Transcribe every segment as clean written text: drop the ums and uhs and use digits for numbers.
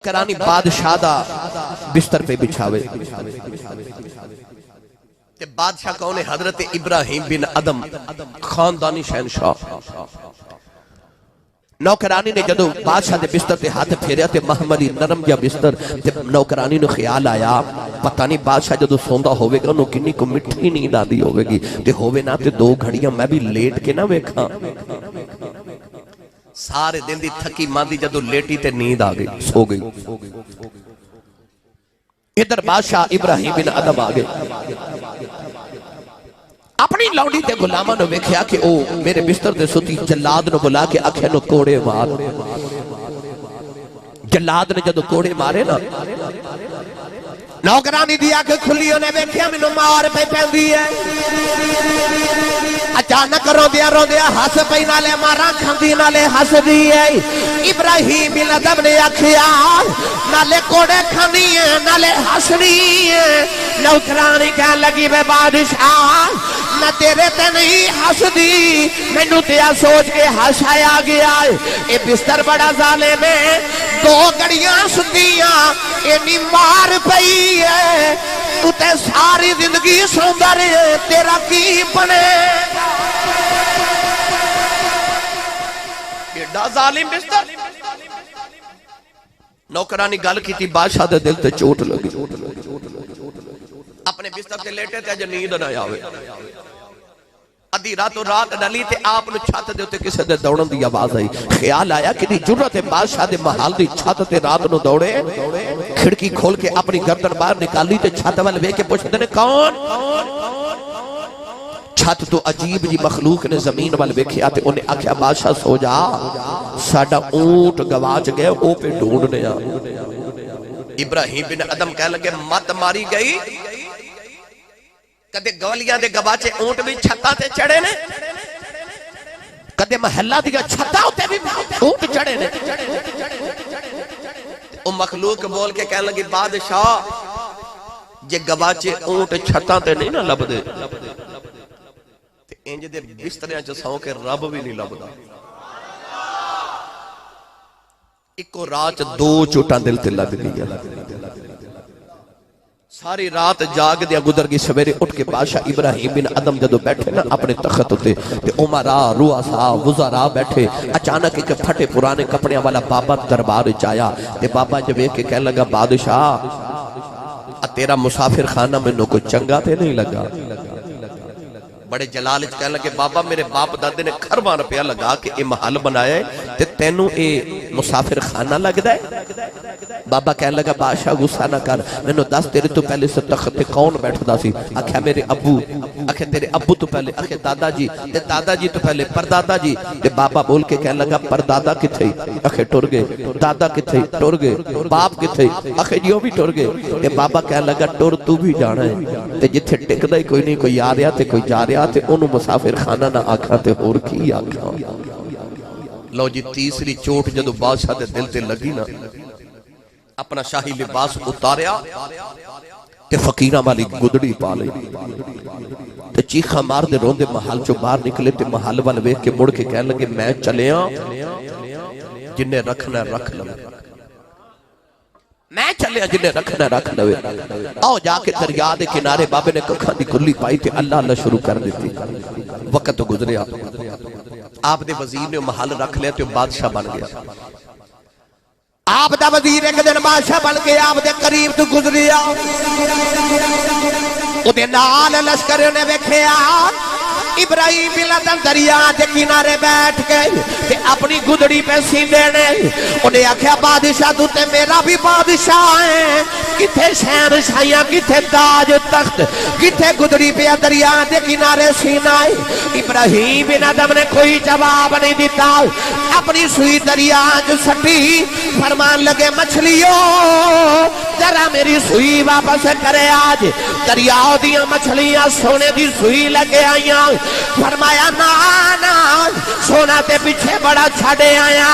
کرانی بادشاہ دا بستر پہ بچھاوے تے بادشاہ کون ہے؟ حضرت ابراہیم بن ادم خاندانی شہنشاہ۔ نوکرانی نے جدو بادشاہ دے بستر تے ہاتھ پھیریا تے محملی نرم جا بستر تے نوکرانی نے خیال آیا پتہ نہیں بادشاہ جدو سوندا ہوئے گا انہوں کنی کو مٹھی نیند آدی ہوئے گی تے ہوئے نا تے 2 گھڑیاں میں بھی لیٹ کے نہ ویکھاں۔ سارے دن دی تھکی ماندی جدو لیٹی تے نیند آگئی سو گئی۔ ادھر بادشاہ ابراہیم بن ادم آگئے اپنی لونڈی تے غلامہ نے ویکھیا کہ او میرے بستر تے ستی جلاد نے بلا کے آکھے نو کوڑے مار۔ جلاد نے جدو کوڑے مارے نا نوکرانی دی آنکھ کھلیوں نے ویکھیا مینوں مار پہ پیندی ہے۔ اچانک رو دیا ہس پئی نالے مارا کھندی نالے ہس دی ہے۔ ابراہیم بن ادم نے آکھیا نالے کوڑے کھانی ہے نالے ہسنی ہے۔ نوکرانی کہنے لگی بے بادشاہ میں تیرے تے نہیں ہس دی مینوں تے سوچ کے ہسایا گیا ہے۔ اے بستر بڑا ظالم ہے 2 گھڑیاں سدیاں اینی مار پئی ہے تو تے ساری زندگی سوندا رہے تیرا کی بنے؟ ایڈا ظالم بستر۔ نوکرانی گل کی تھی بادشاہ دے دل تے چوٹ لگی اپنے بستر تے لیٹے تے اج نیند نہ آوے۔ ادھی راتوں رات ڈلی تے آپ نے چھت دے تے کسے دے دوڑن دی آواز آئی۔ خیال آیا کہ دی جرت بادشاہ دے محل دی چھت تے رات نو دوڑے کھڑکی کھول کے اپنی گردن باہر نکالی تے چھت وال ویکھ کے پوچھدے نے کون؟ چھت تو عجیب جی مخلوق نے زمین وال ویکھیا تے انہیں آکھیا بادشاہ سو جا ساڈا اونٹ گواچ گئے او پہ ڈھونڈنے آ۔ ابراہیم بن ادم کہنے لگے مت ماری گئی کدے گولیاں دے گواچے اونٹ بھی چھتاں تے چڑھے نے کدے محلہ دیا چھتاں تے بھی اونٹ چڑھے نے۔ او مخلوق بول کے کہنے لگی بادشاہ جے گواچے اونٹ چھتاں تے نہیں نہ لب دے تے انج دے بستریاں چ سو کے رب بھی نہیں لبدا۔ اکو رات 2 چوٹاں دل تے لگ گئی۔ ساری رات جاگ دیا گزر گئی۔ سویرے اٹھ کے بادشاہ ابراہیم بن ادم جدو بیٹھے نا اپنے تخت ہوتے تے عمراء رؤساء وزراء بیٹھے اچانک ایک پھٹے پرانے کپڑیاں والا بابا دربار وچ آیا تے بابا جب ویکھ کے کہنے لگا بادشاہ تیرا مسافر خانہ مینوں کوئی چنگا تے نہیں لگا۔ بڑے جلال وچ کہنے لگے بابا میرے باپ دادے نے خرباں روپیہ لگا کے اے محل بنایا ہے تے تینوں اے مسافر خانہ لگدا ہے؟ بابا کہنے لگا بادشاہ غصہ نہ کر مینوں دس تیرے تو پہلے سے تخت تے کون بیٹھدا سی؟ آکھیا میرے ابو۔ آکھیا تیرے ابو تو پہلے؟ آکھیا دادا جی تے دادا جی تو پہلے پردادا جی تے بابا بول کے کہنے لگا پردادا کتھے؟ آکھیا ٹر گئے۔ دادا کتھے؟ ٹر گئے۔ باپ کتھے؟ آکھیا جی وہ بھی ٹر گئے۔ تے بابا کہنے لگا ٹر تو بھی جانا ہے تے جتھے ٹکدا ہی کوئی نہیں کوئی آ رہا تے کوئی جا رہا تے انہوں مسافر خانہ نہ آکھا تے اور کی آکھا۔ لو جی تیسری چوٹ جدو بادشاہ دے دل تے لگی نا اپنا شاہی لباس اتاریا تے فقیرہ والی گدڑی پا لئی تے چیخا مار دے روندے محل چو باہر نکلے تے محل وال ویکھ کے مڑ کے کہنے لگے میں چلیاں جنہیں رکھنا رکھ لو، میں چلے جنہیں رکھنا رکھ لوے۔ آؤ جا کے دریا دے کنارے بابے نے ککھاں دی کلی پائی تے اللہ اللہ شروع کر دیتی۔ وقت تو گزریا آپ دے وزیر نے محل رکھ لیا تے بادشاہ بن گیا۔ آپ دا وزیر ایک دن بادشاہ بن کے آپ دے قریب تو گزریا او دے نال لشکر نے ویکھیا ابراہیم بن ادم دریا دے کنارے بیٹھ کے تے اپنی گدڑی پہ سیندے نے۔ انہیں آکھیا بادشاہ تو تے میرا بھی بادشاہ ہے کتھے شہنشاہیاں کتھے تاج تخت کتھے گدڑی پہ دریا دے کنارے سینا ہے؟ ابراہیم بن ادم نے کوئی جواب نہیں دیتا، اپنی سوئی دریا جو سٹی فرمان لگے مچھلیوں ذرا میری سوئی واپس کرے آج۔ دریاؤ دیاں مچھلیاں سونے دی سوئی لگے آئیاں، فرمایا نا سونا تے پیچھے بڑا چھڑے آیا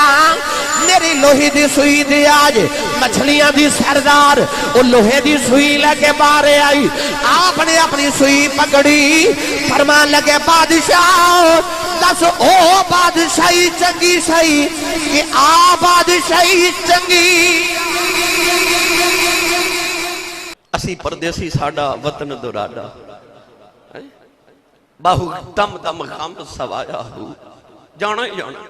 میری لوہی دی سوئی دی آج مچھلیاں دی سردار وہ لوہے دی سوئی لگے بارے آئی۔ آپ نے اپنی سوئی پکڑی فرمان لگے بادشاہ دس او بادشاہی چنگی سہی کہ آ بادشاہی چنگی اسی پردیسی ساڈا وطن دوراڈا باہو تم تم غم سوایا ہو جانا ہی جانا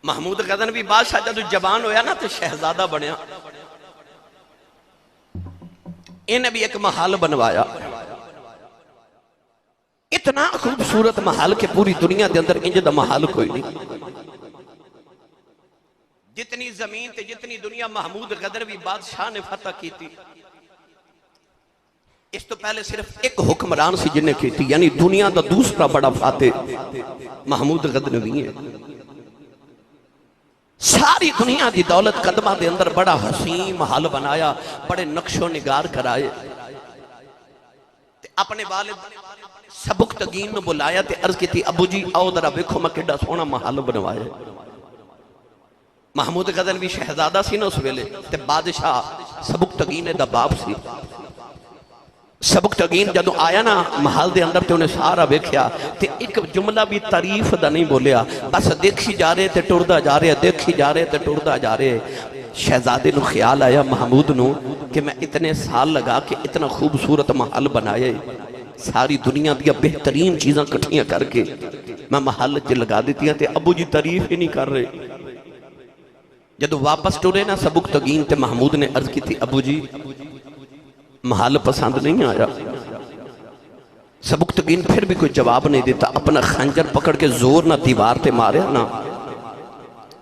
محمود غزنوی بادشاہ جدو جوان ہویا نا تو شہزادہ بنیا انہیں بھی ایک محل بنوایا اتنا خوبصورت محل کہ پوری دنیا دے اندر انج دا محل کوئی نہیں جتنی زمین تے جتنی دنیا محمود غزنوی بادشاہ نے فتح کی تھی اس تو پہلے صرف ایک حکمران سی جنہیں کی تھی یعنی دنیا دا دوسرا بڑا فاتح محمود غزنوی ہے ساری دنیا دی دولت قدمہ دے اندر بڑا حسین محل بنایا بڑے نقش و نگار کرائے اپنے والد سبکتگین نے بلایا تے عرض کی تھی ابو جی آؤ درہ بیکھو میں کڈا سونا محل بنوائے محمود غزنوی شہزادہ سی نا اس ویلے تے بادشاہ سبکتگین دا باپ سی سبکتگین جدو آیا نا محل دے اندر تے انہیں سارا بیکھیا تے ایک جملہ بھی تعریف دا نہیں بولیا بس دیکھی جا رہے تے ٹردہ جا رہے دیکھی جا رہے تے ٹردہ جا رہے شہزادے نو خیال آیا محمود نو کہ میں اتنے سال لگا کہ اتنا خوبصورت محل بنائے ساری دنیا دیا بہترین چیزاں کٹھیاں کر کے میں محل جے لگا دیتی ہیں تے ابو جی تعریف ہی نہیں کر رہے جدو واپس ٹورے نا سبکتگین تے محمود نے عرض کی تھی ابو جی محل پسند نہیں آیا سبکتگین پھر بھی کوئی جواب نہیں دیتا اپنا خنجر پکڑ کے زور نہ دیوار تے مارے نا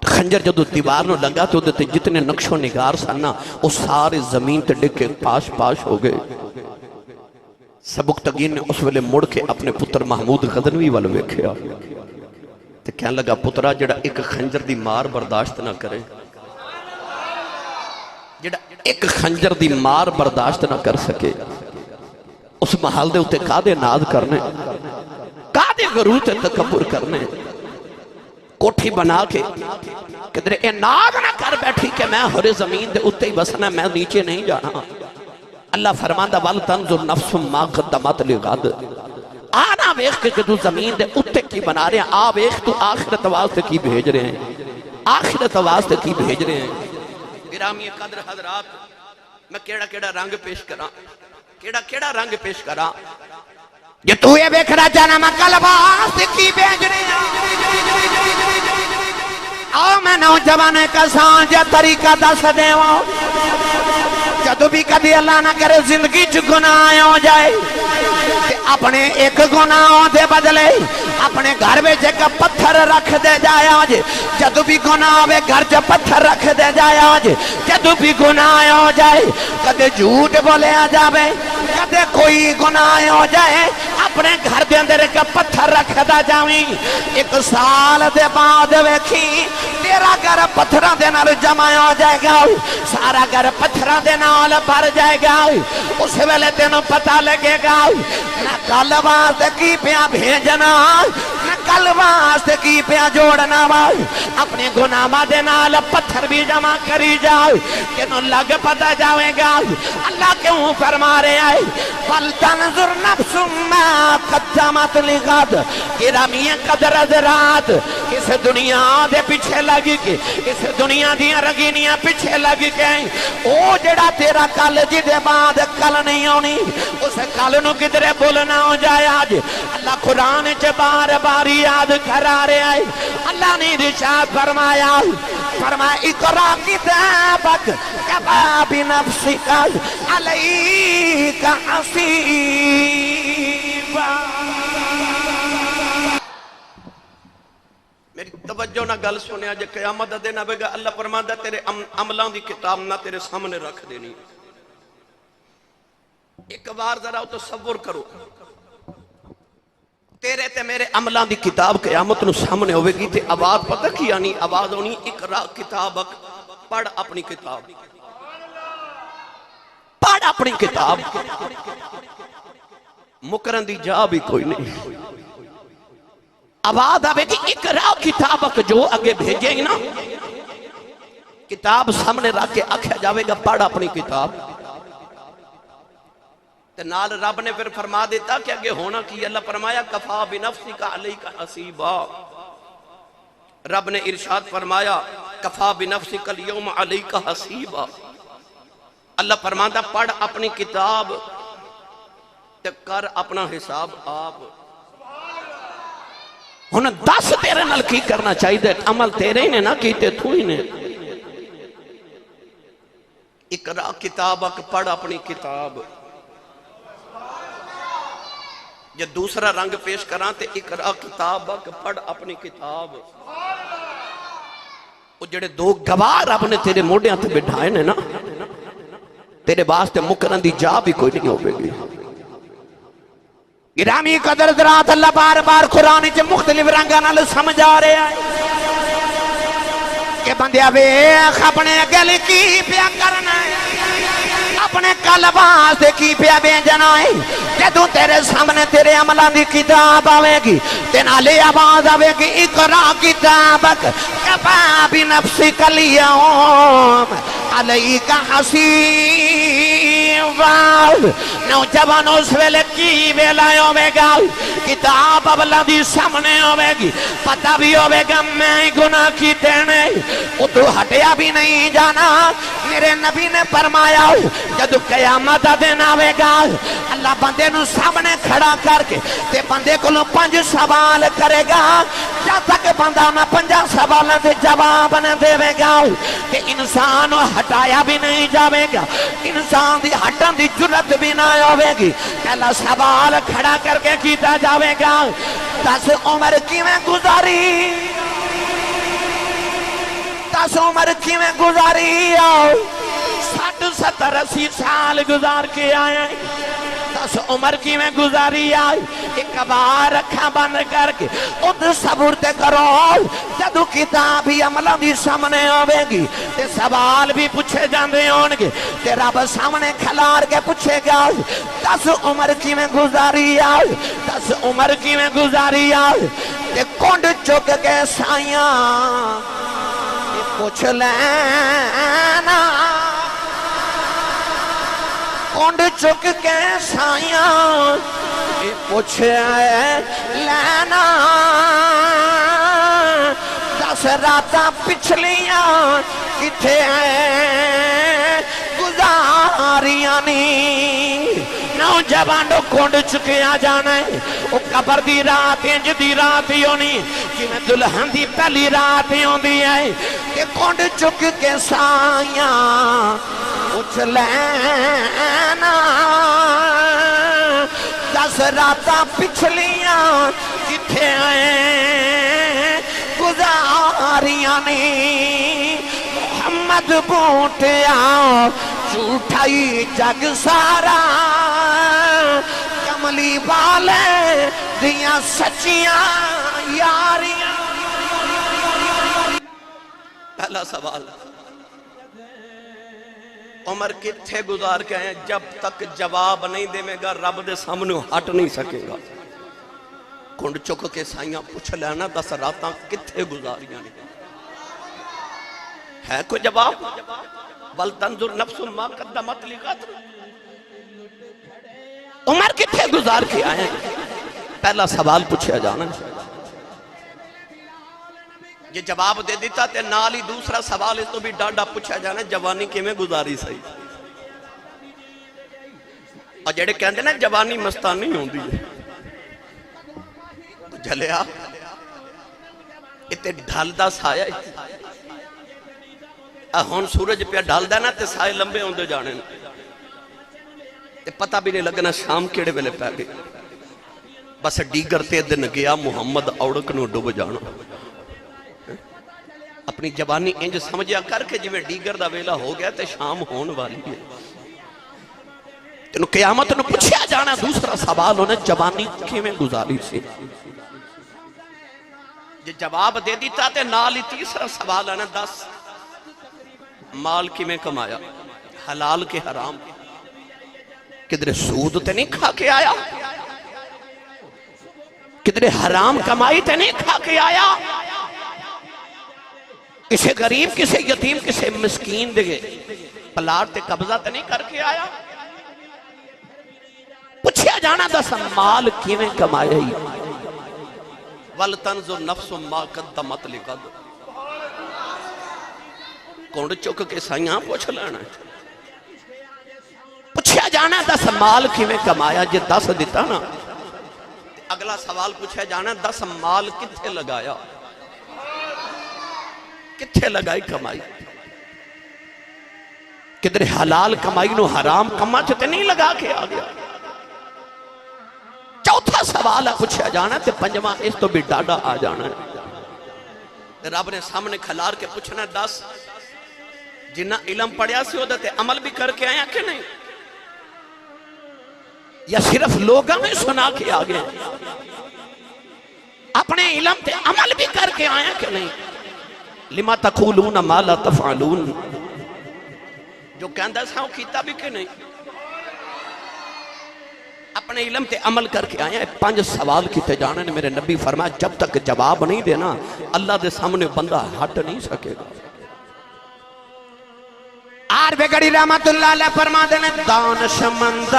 خنجر جدو دیوار نہ لگا تو دیتے جتنے نقش و نگار سننا وہ سارے زمین تے ڈگ کے پاش پاش ہو گئے سبکتگین نے اس ویلے مڑ کے اپنے پتر محمود غزنوی والے ویکھیا تے کہنے لگا پترا جڑا ایک خنجر دی مار برداشت نہ کرے جڑا ایک خنجر دی مار برداشت نہ کر سکے اس محل دے اتے کادے ناز کرنے کادے غرور تے تکبر کرنے کوٹھی بنا کے کدھر اے ناز نہ کر بیٹھی کہ میں ہر زمین دے اتے ہی بسنا میں نیچے نہیں جانا اللہ فرماندہ وَلْتَنْظُرْ نَفْسٌ مَا قَدَّمَتْ لِغَدْ آنا ویخ کے تو زمین دے اتے کی بنا رہے ہیں آ ویخ تو آخرت واسطے کی بھیج رہے ہیں آخرت واسطے کی بھیج رہے ہیں گرامی قدر حضرات میں کیڑا رنگ پیش کرا کیڑا رنگ پیش کرا یہ تو یہ بیکھنا چاہنا میں قلباست کی بیج رہے ہیں آؤ میں نوجوانے کا سانجہ طریقہ دس دے ہوں جدو بھی کدی اللہ نہ کرے زندگی چ گناہ ہو جائے اپنے ایک گناہوں دے بدلے اپنے گھر میں ایک پتھر رکھ دے جائے آج جدو بھی گناہ ہوئے گھر چ پتھر رکھ دے جائے آج جدو بھی گناہ ہو جائے کدے جھوٹ بولے آ جاوے کدے کوئی گناہ ہو جائے اپنے گھر دے اندر ایک پتھر رکھ دا جاویں ایک سال دے بعد ویکھی تیرا گھر پتھراں دے نال جمع ہو جائے گا سارا گھر پتھراں دے نال بھر جائے گا اس ویلے تینوں پتہ لگے گا نہ کل واسطے کی پیا بھیجنا نہ کل واسطے کی پیا جوڑنا اپنے گناہ دے نال پتھر بھی جمع کری جاؤ کینوں لگ پتہ جاوے گا اللہ کیوں فرما رہے آئے فَلْتَنْظُرْ نَفْسٌ مَا قَدَّمَتْ لِغَدْ گرامی قدر حضرات اس دنیا دے پیچھے لگی کے اس دنیا دیا رگینیاں پیچھے لگی کے او جڑا تیرا کل جی دے بعد کل نہیں ہونی اس کل نو کدرے بولنا ہو جائے آج اللہ قرآن چے بار بار یاد کرا رہے آئے اللہ نے رشاد فرمایا اقرا کتابک کفا بنفسک علیک حسیبا میری توجہ نہ گل سنیا جے قیامت دے نہ بگا اللہ فرماندا تیرے عملوں دی کتاب نہ تیرے سامنے رکھ دینی ایک بار ذرا تصور کرو تیرے تے میرے عملوں دی کتاب قیامت نو سامنے ہوئے گی تے آواز پتہ کی یعنی آواز ہونی اقرا کتابک پڑھ اپنی کتاب پڑھ اپنی کتاب مکرن دی جا بھی کوئی نہیں آواز آوے گی اقرا کتابک جو اگے بھیجے گی نا کتاب سامنے رکھ کے آکھیا جاوے گا پڑھ اپنی کتاب نال رب نے پھر فرما دیتا کہ اگے ہونا کی اللہ فرمایا کفا بنفسک علیک حسیبا رب نے ارشاد فرمایا کفا بنفسک اليوم علیک حسیبا اللہ فرماتا پڑھ اپنی کتاب تے کر اپنا حساب آپ. ہن دس تیرے نال کی کرنا چاہیے؟ عمل تیرے ہی نے نہ کیتے تو ہی نے. اقرا کتابک پڑھ اپنی کتاب. یہ دوسرا رنگ پیش کراں تے اقرا کتابک پڑھ اپنی کتاب. وہ جڑے دو گواہ رب نے تیرے موڑیاں تے بٹھائے نے نا، تیرے واسطے مکرن دی جا بھی کوئی نہیں ہوئے گی. گرامی قدر درات اللہ بار بار قرآن چے مختلف رنگاں نال سمجھا رہے ہیں کہ بندیا ویکھ اپنے گل کی پیا کرنا ہے، اپنے قلب واسطے کی پیا بھیجنا ہے. جدوں تیرے سامنے تیرے عملاں دی کتاب آوے گی تے نالے آواز آوے گی اقرا کتابک کفا بنفسک الیوم علیک حسیبا. نوجوان اس ویلے کی ویلا ہوے گا، کتاب اولا دی سامنے ہوے گی، پتہ بھی ہوے گا میں گناہ کیتے نے، اتو ہٹیا بھی نہیں جانا. میرے نبی نے فرمایا جب قیامت دا دن آوے گا اللہ بندے نو سامنے کھڑا کر کے تے بندے کو 5 سوال کرے گا. جب تک بندہ میں 5 سوالوں دے جواب نہ دے گا کہ انسان ہٹایا بھی نہیں جاوے گا، انسان دی ہٹن دی جرت بھی نہ ہوے گی. پہلا سوال کھڑا کر کے کیتا جاوے گا 10 عمر کیویں گزاری، 10 عمر کیویں گزاری، 60 70 80 سال گزار کے آئے. 10 عمر کی میں گزاری آئی. ایک بار رکھا بند کر کے ادھر صبر تے کرو. جدو کتاب ہی عملہ بھی سامنے آوے گی تے سوال بھی پوچھے جاندے ہون گے تے رب سامنے کھلار کے پوچھے گا 10 عمر کی میں گزاری آئی، 10 عمر کی میں گزاری آئی. تے کونڈ چک کے سائیاں پوچھ لینا، کونڈ چک کے سائیاں پوچھ لینا. 10 راتاں پچھلیاں کتھے گزاریاں نی. نوجوانوں کونڈ چکیا جانا ہے، وہ قبر دی رات انج دی رات ہی ہونی کہ میں دلہن دی پہلی رات ہی ہوندی ہے کہ کونڈ چک کے سائیاں پوچھ لینا. 10 راتاں پچھلیاں کتھے گزاریاں نی. محمد بوٹیا جھوٹائی جگ سارا، کملی والے دیاں سچیاں یاریاں. پہلا سوال عمر کتھے گزار کے آئے؟ جب تک جواب نہیں دے گا رب دے سامنے ہٹ نہیں سکے گا. کونڈ چک کے سائیاں پوچھ لینا 10 راتاں کتھے گزاریاں نہیں. ہے کوئی جواب؟ بل تنظر نفس ما قدمت لغد. عمر کتھے گزار کے آئے؟ پہلا سوال پوچھا جانا. یہ جواب دے دیتا تے نالی دوسرا سوال اس تو بھی ڈاڈا پوچھا جانا جوانی کے میں گزاری سہی. اور جڑے کہندے نا جوانی مستانی ہوندی ہے جلیا اتے ڈھال دا سایہ ہون سورج پہ ڈھال دا نا تے سائے لمبے ہوندے جانے تے پتہ بھی نہیں لگنا شام کیڑے ویلے پہ گئے. بس ڈیگر تے دن گیا محمد اوڑک نو ڈوب جانا. اپنی جوانی انج سمجھیا کر کے جو ڈیگر دا ویلا ہو گیا تے شام ہون والی ہے. تینو قیامت نو پوچھیا جانا دوسرا سوال ہونا جوانی کیویں گزاری سی. جو جواب دے دیتا تے نال ہی تیسرا سوال ہے نا 10 مال کیویں کمایا، حلال کے حرام کدھر سود تے نہیں کھا کے آیا، کدھر حرام کمائی تے نہیں کھا کے آیا، کسے غریب کسے یتیم کسے مسکین دے پلاٹ تے قبضہ تے نہیں کر کے آیا. پوچھیا جانا 10 مال کیویں کمایا ہی. وَلْتَنْظُرْ نَفْسٌ مَا قَدَّمَتْ لِغَدٍ. کونڈ چک کے سائیاں پوچھ لینا. پوچھا جانا 10 مال کیویں کمایا، جے 10 دیتا نا اگلا سوال پوچھا جانا 10 مال کتھے لگایا، کتھے لگائی کمائی، کدھر حلال کمائی نو حرام کما چھتے نہیں لگا کے آ گیا۔ چوتھا سوال پوچھا جانا تے پنجواں اس تو بھی ڈاڈا آ جانا ہے۔ رب نے سامنے کھلار کے پوچھنا 10 جنہ علم پڑھیا سی ہوتا تے عمل بھی کر کے آیا کہ نہیں، یا صرف لوگوں میں سنا کے آگے اپنے علم تے عمل بھی کر کے آیا کہ نہیں۔ لما تقولون ما لا تفعلون، جو کہندہ ساؤں کیتا بھی کہ نہیں، اپنے علم تے عمل کر کے آیا۔ 5 سوال کیتے جانے نے میرے نبی فرمایا جب تک جواب نہیں دینا اللہ دے سامنے بندہ ہٹ نہیں سکے گا۔ آر بگڑی رحمت اللہ علیہ فرما دینے دانشمندان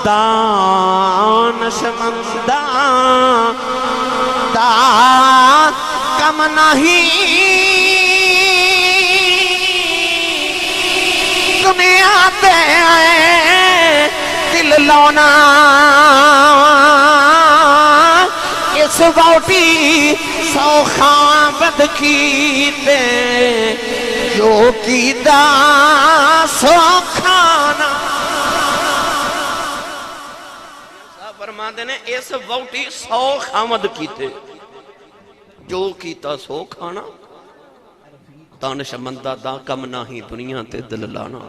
دا کم نہیں دنیا دے دل لونا اس ووٹی سو خامد کیتے جو کی دا سو کھانا۔ فرماتے نے اس ووٹی 100 خامد کیتے جو کیتا سو کھانا، دانشمندہ دا کم نہیں دنیا تے دل لانا۔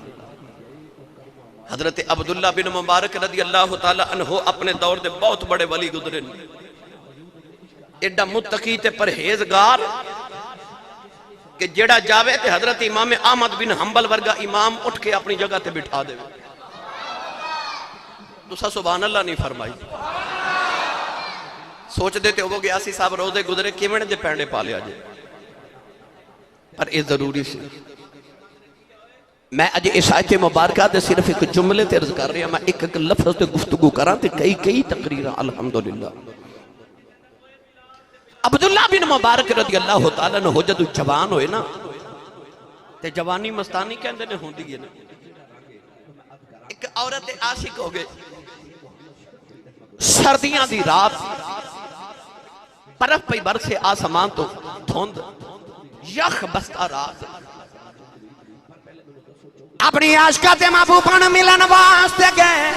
حضرت عبداللہ بن مبارک رضی اللہ تعالی عنہ اپنے دور دے بہت بڑے ولی گزرے، ایڈا متقی تے پرہیزگار کہ جیڑا جاوے تے حضرت امام احمد بن حنبل ورگا امام اٹھ کے اپنی جگہ تے بٹھا دے۔ تسا سبحان اللہ نہیں فرمائی، سوچ دیتے ہو گیاسی صاحب روزے گزرے کیویں دے پینڈے پا لیا جے، پر یہ ضروری سی۔ میں اج اس آیت مبارکہ دے صرف ایک جملے تے عرض کر رہا میں ایک لفظ تے گفتگو کراں تے کئی تقریراں الحمدللہ۔ عبداللہ بن مبارک رضی اللہ تعالیٰ نے ہو جدو جوان ہوئے نا تے جوانی مستانی کہندے نے ہوندی ہے نا، ایک عورت عاشق ہو گئے، سردیاں دی رات برف پہ برسے آسمان تو دھوند یخ بستا رات، اپنی عاشقہ تے محبوبہ ملن واسطے گئے،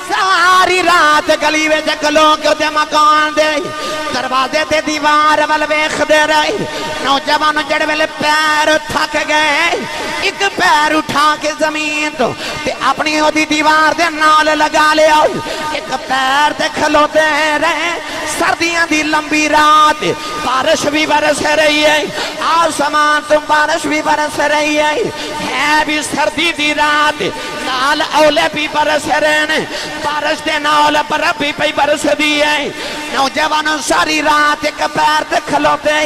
ساری رات گلی وچ کھلو کے تے مکان دے دروازے تے دیوار ول ویکھدے رہے۔ نوجوان جڑ ویلے پیر تھک گئے، ایک پیر اٹھا کے زمین تو تے اپنی اودی دیوار دے نال لگا لیا، ایک پیر تے کھلوتے رہے۔ سردیاں دی لمبی رات، بارش بھی برس رہی ہے، آسمان تو بارش بھی برس رہی ہے بھی سردی دی رات، نال اولے بھی برس رہے، بارش دے نال برف بھی پئی برس دی ہے۔ نوجوان ساری رات ایک پیر تے کھلوتے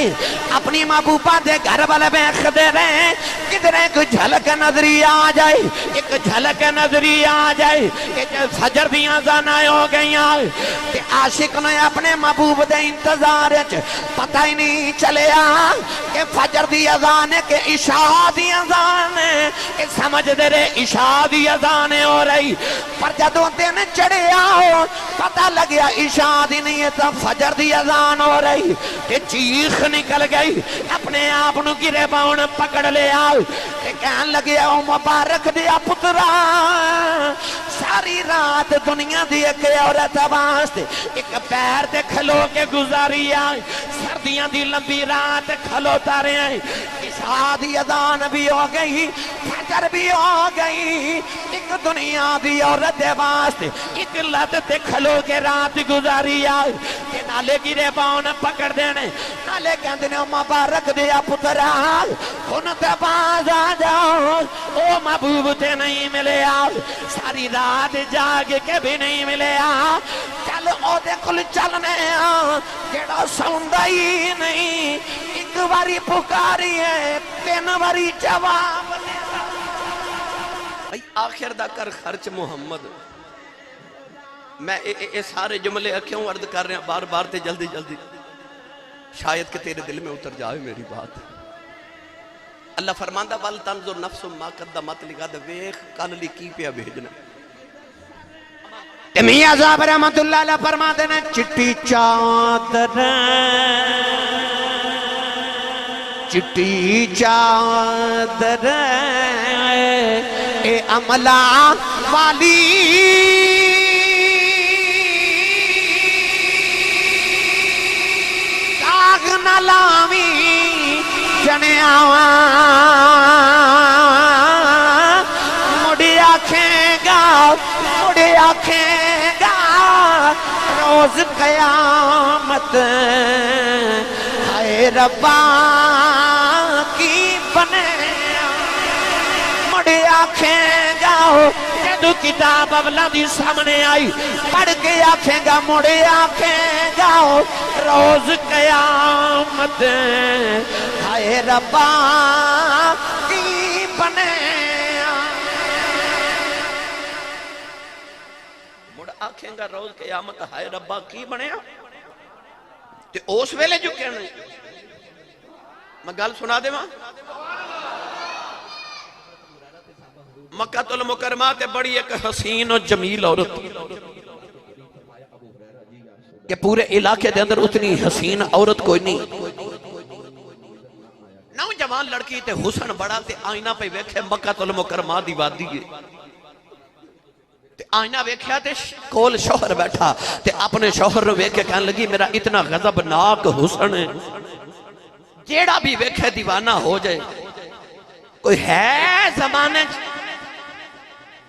اپنی محبوبہ دے گھر والے ویکھدے رہے، کدھر ایک جھلک نظری آ جائے، ایک جھلک نظری آ جائے کہ فجر دیاں اذاناں ہو گئیاں تے عاشق نے اپنے محبوب دے انتظار وچ پتہ ہی نہیں چلیا کہ فجر دی اذان ہے کہ عشاء دی اذان ہے، کہ سمجھ دے رہے عشاء دی اذان ہو رہی، پر جدوں دن چڑھیا پتہ لگیا عشاء دی نہیں ہے تو فجر دی اذان ہو رہی، کہ چیخ نکل گئی، اپنے آپ نو گرے باؤن پکڑ لیا، کہ کہن لگے او مبارک دیا پترا، ساری رات دنیا دی ایک عورت واسطے ایک پیر تے کھلو کے گزاری آئی، سردیاں دی لمبی رات کھلوتا رہے، عشاء دی اذان بھی ہو گئی، فجر بھی ہو گئی، ایک دنیا دی عورت واسطے ایک لت تے کھلو کے رات گزاری آئی، کہ نالے گرے باؤن پکڑ دینے، نالے کہندے نے مبارک دیا پترا ان تے باز آ جاؤ، او محبوب تے نہیں ملے آؤ، ساری رات جاگ کے بھی نہیں ملے آؤ، چل او دے کل چلنے آؤ، جیڑا سوندا ہی نہیں، ایک باری پکاری ہے 3 باری جواب لے بھائی آخر دا کر خرچ محمد۔ میں اے سارے جملے کیوں عرض کر رہے ہیں بار بار تے جلدی جلدی، شاید کہ تیرے دل میں اتر جائے میری بات۔ اللہ فرماندہ وَل تنظر نفس ما قدمت لغد، ویکھ کل لی کی پیا بھیجنا۔ میاں صاحب رحمت اللہ علیہ فرماتے ہیں چٹی چادر چٹی چادر اے عملہ والی داغ نہ لاوی جنے مڑی آکھیں گا مڑی آکھیں گا روز قیامت ہائے ربا کی بنے مڑی آکھیں گا جدو کتاب اولا دی سامنے آئی پڑھ کے آکھیں گا مڑی آکھیں گا روز قیامت ہائے ربا کی بنے مڑ آکھیں گا روز قیامت ہائے ربا کی بنیا تے اس ویلے جو کہنے میں گل سنا دے ماں مکہ المکرمہ تے بڑی ایک حسین و جمیل عورت کہ پورے علاقے دے اندر اتنی حسین عورت کوئی نہیں، نوجوان لڑکی تے حسن بڑا تے آئینہ پہ ویکھے مکہ المکرمہ دی وادی ہے تے آئینہ ویکھیا تے کول شوہر بیٹھا تے اپنے شوہر رو ویکھے کہنے لگی میرا اتنا غضبناک حسن ہے جیڑا بھی ویکھے دیوانہ ہو جائے، کوئی ہے زمانے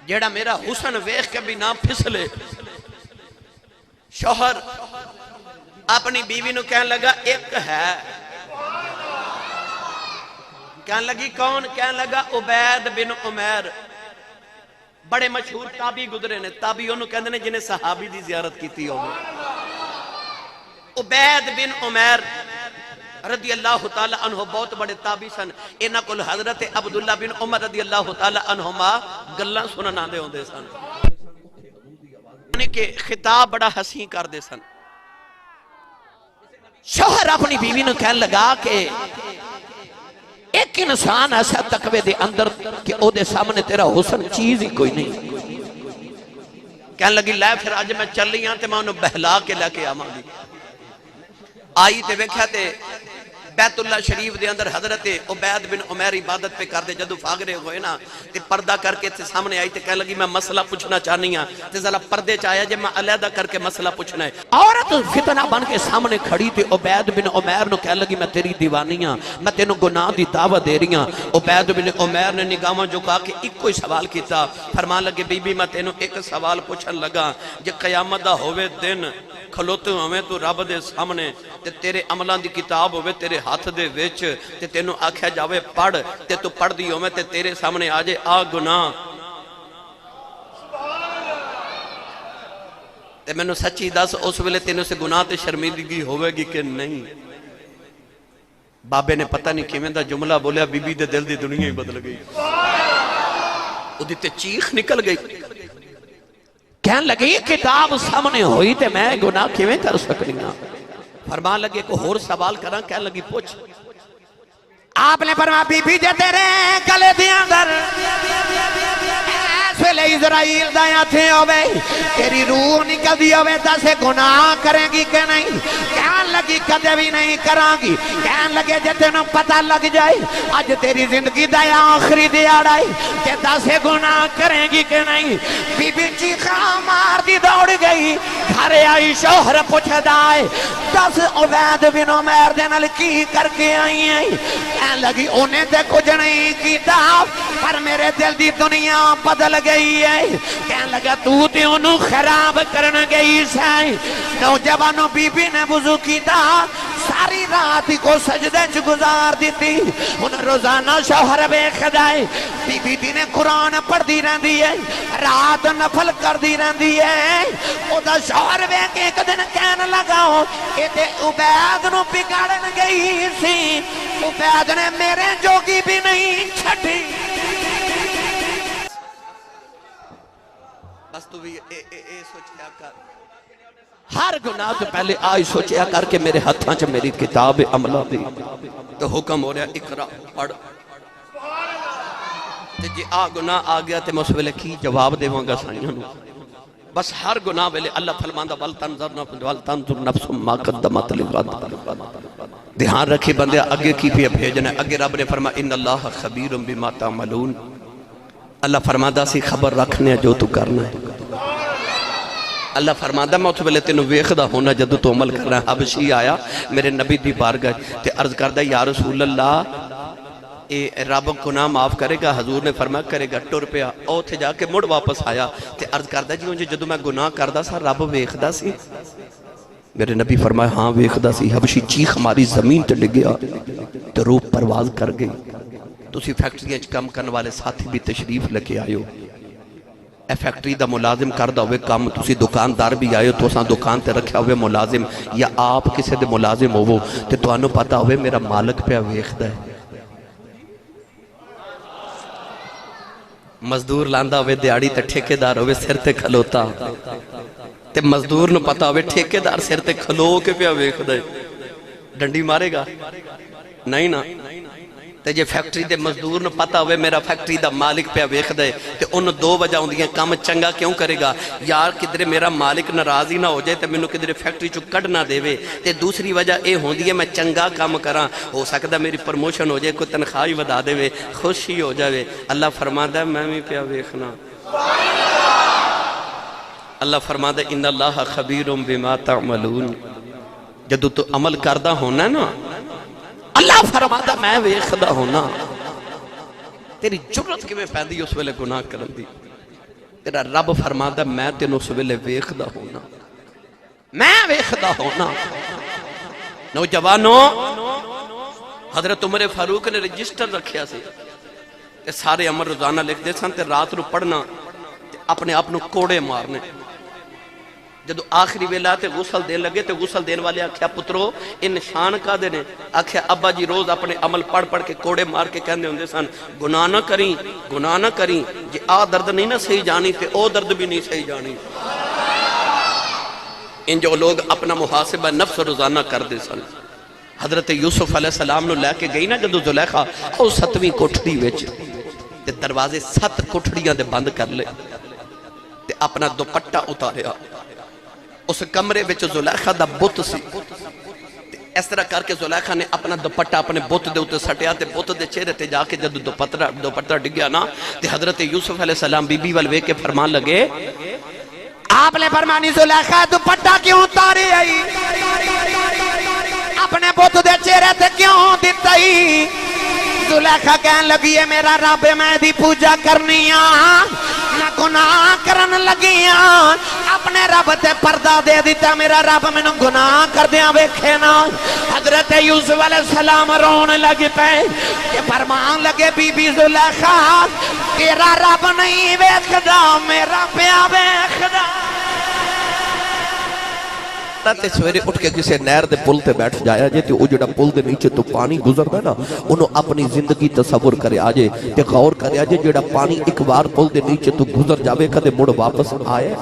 جیڑا میرا حسن ویکھ کے بھی نہ پھسلے۔ شوہر اپنی بیوی نو کہنے لگا ایک ہے، کہنے لگی کون؟ کہنے لگا عبید بن عمیر، بڑے مشہور تابعی گزرے نے، تابعی انہوں کہنے نے جنہیں صحابی دی زیارت کی تھی عبید بن عمیر رضی اللہ تعالی عنہ بہت بڑے تابعی سن، انہاں کل حضرت عبداللہ بن عمر رضی اللہ تعالی عنہما گلاں سنن آندے ہوندے سن، یعنی کہ خطاب بڑا حسین کر دے سن۔ شوہر اپنی بیوی نے کہنے لگا کہ ایک انسان ایسا تقوی دے اندر کہ او دے سامنے تیرا حسن چیز ہی کوئی نہیں، کہنے لگی لے پھر آج میں چل رہی ہوں تے میں انہوں بہلا کے لے کے آماں گی۔ آئی تے ویکھیا تے بیت اللہ شریف دے اندر حضرت عبید بن عمیر عبادت پہ کر دے، جدو فاغرے ہوئے نا تے پردہ کر کے تے سامنے آئی تے کہنے لگی میں مسئلہ پوچھنا چاہنی ہاں تے ذرا پردے چاہیا جے میں علیحدہ کر کے مسئلہ پوچھنا ہے۔ عورت فتنہ بن کے سامنے کھڑی تے عبید بن عمیر نو کہنے لگی میں تیری دیوانی ہاں، میں تینوں گناہ دی دعوت دے رہی ہاں۔ عبید بن عمیر نے نگاہاں جو کہا کہ ایک کوئی سوال کیتا، فرمان لگے بی بی میں تینوں ایک سوال پوچھن لگا، جے قیامت دا ہوئے دن کھلوتے ہوئے تو رب دے سامنے تے تیرے عملان دی کتاب ہوئے تیرے ہاتھ دے ویچ تے تینوں آکھیا جاوے پڑھ تے تو پڑھ دی ہوئے تے تیرے سامنے آجے آ گناہ تے میں نے سچی دس اس ویلے تینوں سے گناہ تے شرمیدگی ہوئے گی کہ نہیں؟ بابے نے پتہ نہیں کیویں دا جملہ بولیا، بی بی دے دل دی دنیا ہی بدل گئی، او دی تے چیخ نکل گئی، کہنے لگی کتاب سامنے ہوئی تے میں گناہ کیویں کر سکنی ہاں؟ فرمان لگے کو اور سوال کرنا، کہنے لگی پوچھ۔ آپ نے فرمایا بی بی جے تیرے گلے دی اندر ایسے اسرائیل دایا تھے ہوئے تیری روح نکل دی ہوئے تاسے گناہ کریں گی کہ نہیں؟ کہنے لگی کدے بھی نہیں کران گی۔ کہنے لگے جے تینوں پتہ لگ جائے آج تیری زندگی دایا آخری دیاڑائی کہ تاسے گناہ کریں گی کہ نہیں؟ بی بی چیخا مار دی دوڑ گئی، گھر آئی شوہر پوچھ دائے دس عبید بن عمیر دے نال کی کر کے آئی ہیں؟ کہنے لگی انہیں تے کچھ نہیں کیتا پر میرے دل دی دنیا بدل گئی ہے۔ کہنے لگا تو تے انہوں خراب کرن گئی سائیں۔ نوجوانوں بی بی نے وضو کیتا، ساری رات کو سجدے چ گزار دیتی، انہیں روزانہ شوہر بے خدائے بی بی دی نے قرآن پڑھ دی رہن دی ہے، رات نفل کر دی رہن دی ہے۔ او دا شوہر بے کے ایک دن کہنے لگاؤ کہ تے عبید نو بگاڑن گئی سی، عبید نے میرے جوگی بھی نہیں چھٹی۔ بس تو بھی اے سوچیا کر، ہر گناہ تو پہلے آئی سوچیا کر کے میرے ہاتھاں چ میری کتاب عملہ دی تو حکم ہو رہا اقرا پڑھ، تے جے آ گناہ آ گیا تے میں اس ویلے کی جواب دیواں گا سائیاں نو بس ہر گناہ ویلے اللہ فرماندا وَلْتَنْظُرْ نَفْسٌ مَا قَدَّمَتْ لِغَدٍ دھیان رکھے بندے اگے کی پہ بھیجنا ہے اگے رب نے فرمایا ان اللہ خبیر بما تعملون اللہ فرماندا سی خبر رکھنے جو تو کرنا ہے اللہ فرماندا میں اس ویلے تینوں ویکھدا ہونا جدوں تو عمل کرنا ہے حبشی آیا میرے نبی دی بارگاہ تے عرض کردا یا رسول اللہ اے رب گناہ معاف کرے گا حضور نے فرمایا کرے گا ٹر پیا او تھے جا کے مڑ واپس آیا تے عرض کردا جی جدوں میں گناہ کردا سا رب ویکھدا سی میرے نبی فرمایا ہاں ویکھدا سی حبشی چیخ ہماری زمین تے ڈگیا تے روح پرواز کر گئی تسی فیکٹریاں وچ کام کرن والے ساتھی بھی تشریف لے کے آئے ہو اے فیکٹری دا ملازم کردا ہوئے کام تسی دکاندار بھی آئے ہو تو اساں دکان تے رکھیا ہوئے ملازم یا آپ کسے دے ملازم ہوو تے تانوں پتہ ہوئے میرا مالک پہ ویکھدا ہے مزدور لاندا ہوئے دیاڑی تے ٹھیکیدار ہوئے سر تے کھلوتا تے مزدور نو پتا ہوئے ٹھیکیدار سر تے کھلو کے پیا ویکھدا ہے ڈنڈی مارے گا نہیں نا تے جے فیکٹری دے مزدور نو پتا ہوئے میرا فیکٹری دا مالک پیا ویکھدا ہے تے انہوں دو وجہ ہوندیاں کام چنگا کیوں کرے گا یار کدھر میرا مالک ناراض ہی نہ ہو جائے تے مینوں کدھر فیکٹری چوں کڈ نہ دیوے تے دوسری وجہ اے ہوندی ہے میں چنگا کام کراں ہو سکدا میری پروموشن ہو جائے کوئی تنخواہ ودا دیوے خوشی ہو جاوے اللہ فرماندا ہے میں بھی پیا ویکھنا اللہ فرماندا ہے ان اللہ خبیر بما تعملون جدوں تو عمل کردا ہونا نا اللہ فرماتا میں ویکھدا ہونا تیری جرت کیویں پیندی اس ویلے گناہ کرن دی تیرا رب فرماتا میں تینوں اس ویلے ویکھدا ہونا میں ویکھدا ہونا نوجوانوں حضرت عمر فاروق نے رجسٹر رکھیا سی تے سارے عمل روزانہ لکھ دے سن تے رات نو پڑھنا تے اپنے آپ نو کوڑے مارنے جدو آخری ویلا تے غسل دین لگے تے غسل دین والے آکھیا پترو ان نشان کا دینے آکھیا ابا جی روز اپنے عمل پڑھ پڑھ کے کوڑے مار کے کہنے ہوندے سن گناہ نہ کریں جی آ درد نہیں نہ صحیح جانی تے او درد بھی نہیں صحیح جانی ان جو لوگ اپنا محاسبہ نفس روزانہ کر دے سن حضرت یوسف علیہ السلام نو لے کے گئی نا جدو زلیخا او 7ویں کوٹھڑی وچ تے دروازے 7 کوٹھڑیاں دے بند کر لے تے اپنا دوپٹہ اتاریا اس کمرے وچ زلیخا دا بت سی اس طرح کر کے زلیخا نے اپنا دوپٹہ اپنے بت دے اوتے سٹیا تے بت دے چہرے تے جا کے جدوں دوپٹہ ڈگیا نا تے حضرت یوسف علیہ السلام بی بی ول ویکھ کے فرمان لگے آپ نے فرمانی زلیخا دوپٹہ کیوں اتاری آئی اپنے بت دے چہرے تے کیوں دتائی زلیخا کہن لگی ہے میرا رب میں دی پوجا کرنیاں نہ گناہ کرن لگیاں اپنے رب تے پردہ دے دیتا میرا رب میں گناہ کر دیا ویکھے نا حضرت یوسف علیہ السلام رون لگ پے کہ فرمان لگے بی بی زلیخا تیرا رب نہیں ویکھدا میرا پیا ویکھدا تے سویرے اٹھ کے کسے نہر دے پل تے بیٹھ جایا جے تے او جڑا پل دے نیچے تو پانی گزردا نا انہوں اپنی زندگی تصور کرے آجے تے غور کرے آجے جڑا پانی ایک بار پل دے نیچے تو گزر جاوے کدے مڑ واپس آئے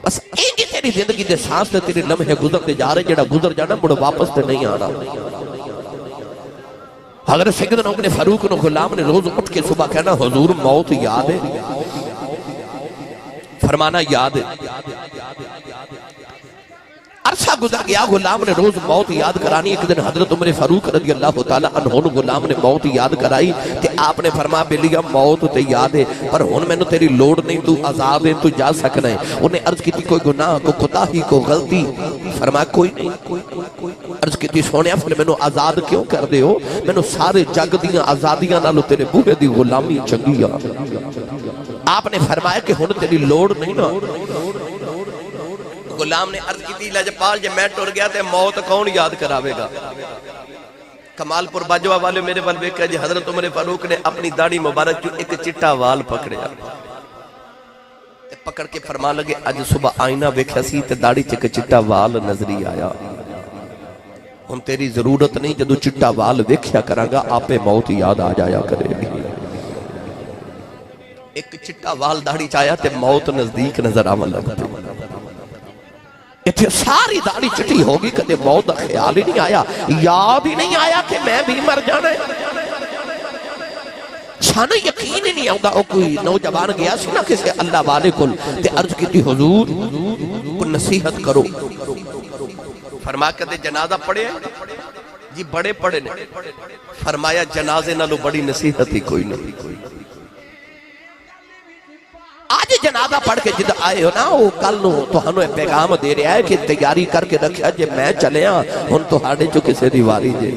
بس ایک ہی تیری زندگی دے سانس تے تیری لمحے گزر تے جا رہے جڑا گزر جانا مڑ واپس تے نہیں آنا حضرت سیدنا عمر فاروق نو غلام نے روز اٹھ کے صبح کہنا حضور موت یاد ہے فرمانا یاد ہے عرصہ گزر گیا غلام نے روز موت یاد کرانی ایک دن حضرت عمر فاروق رضی اللہ تعالیٰ عنہ غلام نے موت یاد کرائی تے آپ نے فرمایا بلیا موت تے یاد ہے پر ہن میں نے تیری لوڑ نہیں تو آزاد ہے تو جا سکنا ہے انہیں عرض کی تھی کوئی گناہ کو کوتاہی کو غلطی فرمایا کوئی نہیں عرض کی تھی سونیا پھر میں نے آزاد کیوں کر دے ہو میں نے سارے جگ دیاں آزادیاں نالو تیرے بوہے دی غلامی چنگی آپ نے فرمایا کہ ہن تیری لوڑ نہیں نا غلام نے عرض کی تھی لجپال جے میں ٹر گیا تے موت کون یاد کراوے گا کمال پور باجوہ والے میرے بلوے کہ جی حضرت عمر فاروق نے اپنی داڑھی مبارک جو ایک چٹا وال پکڑیا تے پکڑ کے فرما لگے اج صبح آئینہ ویکھیا سی تے داڑھی چ ایک چٹا وال نظری آیا ہن تیری ضرورت نہیں جدو چٹا وال ویکھیا کراں گا آپے موت یاد آ جایا کرے گی ایک چٹا وال داڑھی چایا تے موت نزدیک نظر آون لگ پئی اتھے ساری داڑھی چٹی ہوگی کدے موت دا خیال ہی نہیں آیا یاد ہی نہیں آیا کہ میں بھی مر جانا ہے سانو یقین ہی نہیں آتا. وہ کوئی نوجوان گیا سی نا کسی اللہ والے کو تے عرض کی حضور کو نصیحت کرو. فرما کہتے جنازہ پڑھے جی بڑے پڑھے نے. فرمایا جنازے نالو بڑی نصیحت ہی کوئی نہیں. آج جنازہ پڑھ کے جد آئے ہو نا وہ کل نو تو ہنو پیغام دے رہا ہے کہ تیاری کر کے رکھا جے میں چلے ہاں ہن تو ہاڑے جو کسے دیواری جے.